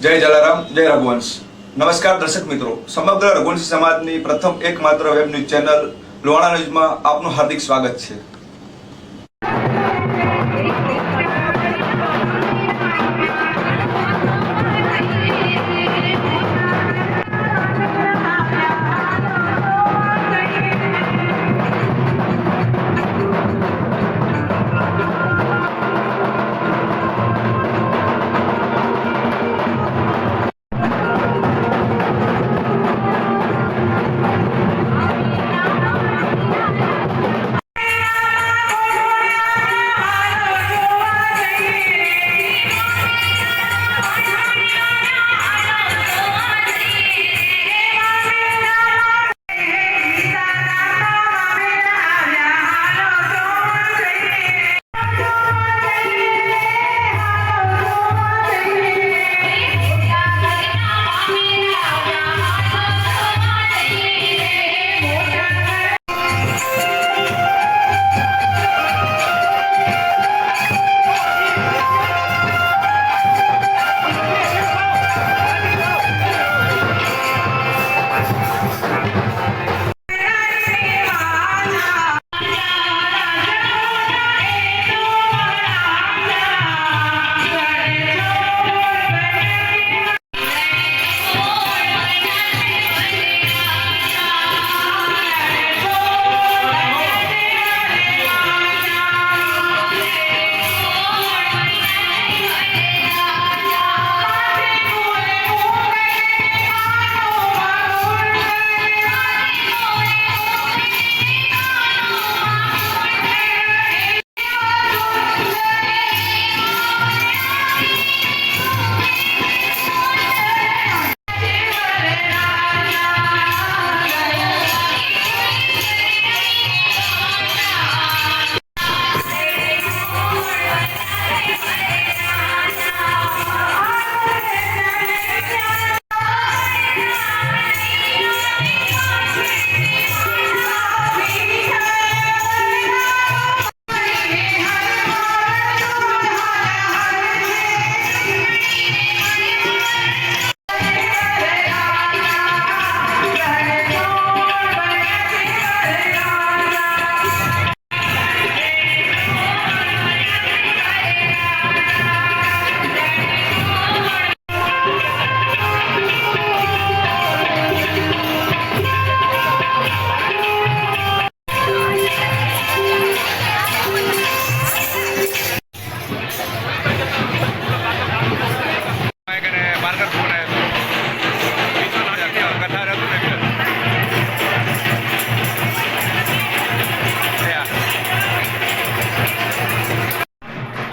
જય જલારામ, જય રઘુવંશ। નમસ્કાર દર્શક મિત્રો, સમગ્ર રઘુવંશી સમાજની પ્રથમ એકમાત્ર વેબ ન્યૂઝ ચેનલ લોહાણા ન્યૂઝમાં આપનું હાર્દિક સ્વાગત છે।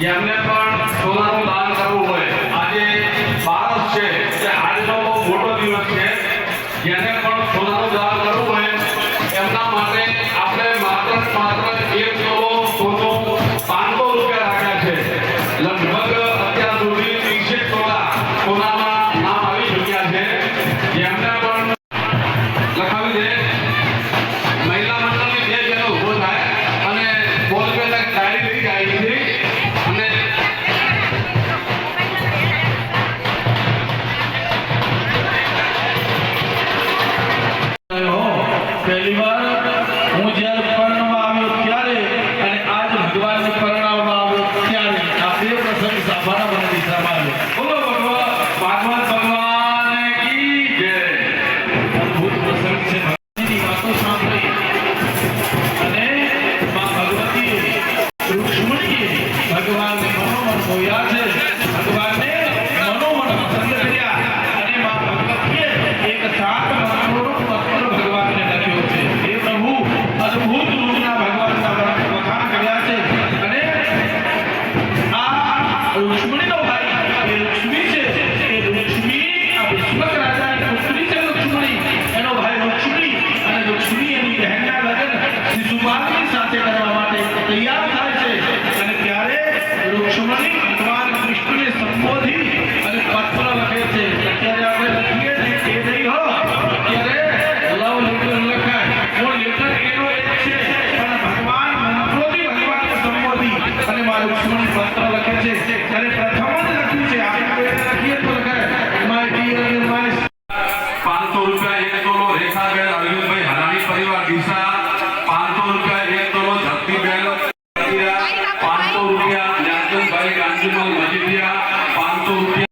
જેમને પણ સોનાનું દાન કરવું હોય, આજે 12 છે કે આજનો બહુ મોટો દિવસ છે, જેને પણ સોનાનું દાન કરવું હોય એમના માટે આપણે માત્ર 1 કિલો સોનું 500 રૂપિયા રાખ્યા છે। લગભગ અત્યાર સુધી 30 તોલા સોનાના નામ આવી ચૂક્યા છે। જેમને પણ લખાવી દે મહિલા મંડળની 2 જણો ઉભો થાય અને બોલ પે તક ડાયરી લઈ જાય છે। पहली बार હું જ્યારે પરણવા આવ્યો ત્યારે અને આજ ભગવાનને પરણાવવા આવ્યો ત્યારે આ બે પ્રસંગ સાંભળવા મને દિશામાં આવ્યો। બોલો ભાગવત ભગવાન કી જય। અદ્ભુત પ્રસંગ છે, ભક્તિની વાતો સાંભળી અને માં ભગવતીએ રુક્ષ્મણીએ ભગવાનને મનોમન જોયા છે, ભગવાનને મનોમન પસંદ કર્યા અને માં ભગવતીએ એક 7 મંત્રોનો પત્ર ભગવાનને લખ્યો છે। હે પ્રભુ, અદ્ભુત રૂપના ભગવાનના વખાણ કર્યા છે અને આ રુક્ષ્મણીનો ભાઈ એ રુક્ષ્મી છે, એ રુક્ષ્મી આ વિશ્વક રાજાની પુત્રી છે રુક્ષ્મણી, એનો ભાઈ રુક્ષ્મી અને રુક્ષ્મી એની બહેનના લગ્ન શિશુપાલની સાથે કરવા માટે તૈયાર થાય છે અને ત્યારે રુક્ષ્મણી ભગવાન કૃષ્ણને સંબોધી અને પત્ર લખે છે। અત્યારે આપણે લખીએ છીએ એ નહીં હો, અત્યારે લવ લેટર લખાય, वो लेटर एनो एक છે પણ ભગવાન મંત્રોથી ભગવાનને સંબોધી અને મારું રુક્ષ્મણી પત્ર લખે છે। ત્યારે પ્રથમ જ લખ્યું છે, આપણે લખીએ ઉત્યાન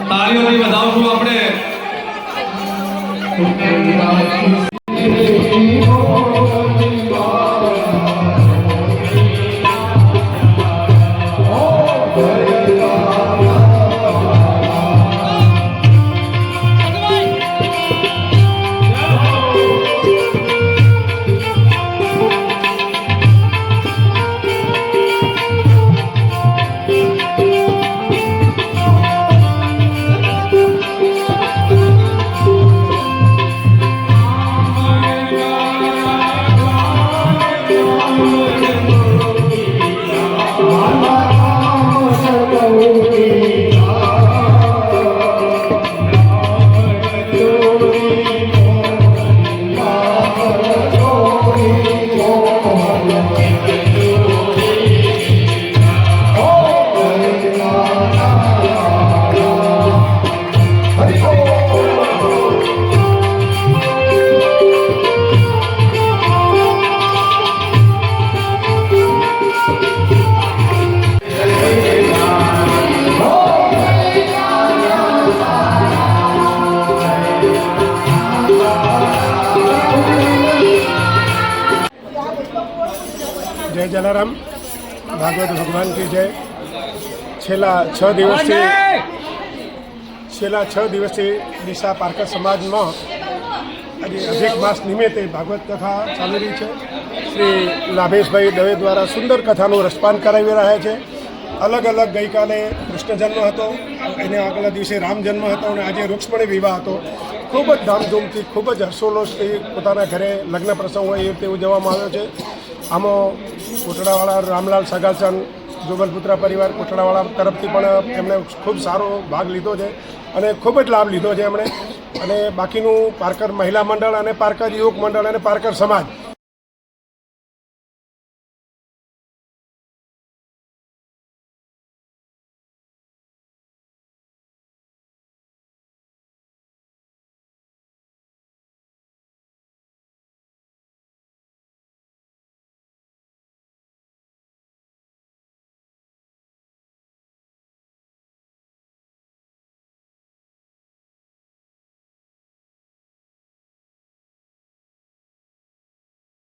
તાળીઓથી વધાવશું આપણે જય જલારામ, ભાગવત ભગવાન કી જય. છેલ્લા 6 દિવસથી ડીસા પારકર સમાજમાં આજે અધિક માસ નિમિત્તે ભાગવત કથા ચાલી રહી છે. શ્રી લાભેશભાઈ દવે દ્વારા સુંદર કથાનું રસપાન કરાવી રહ્યા છે. અલગ અલગ ગઈકાલે કૃષ્ણ જન્મ હતો, એને આગલા દિવસે રામ જન્મ હતો અને આજે રૂક્ષ્મણી વિવાહ હતો. ખૂબ જ ધામધૂમથી, ખૂબ જ હર્ષોલ્લાસથી પોતાના ઘરે લગ્ન પ્રસંગ હોય એ રીતે ઉજવવામાં આવ્યો છે. આમાં કોટડાવાળા રામલાલ સગાચંદ જોગલપુત્રા પરિવાર કોટડાવાળા તરફથી પણ એમણે ખૂબ સારો ભાગ લીધો છે અને ખૂબ જ લાભ લીધો છે એમણે. અને બાકીનું પારકર મહિલા મંડળ અને પારકર યુવક મંડળ અને પારકર સમાજ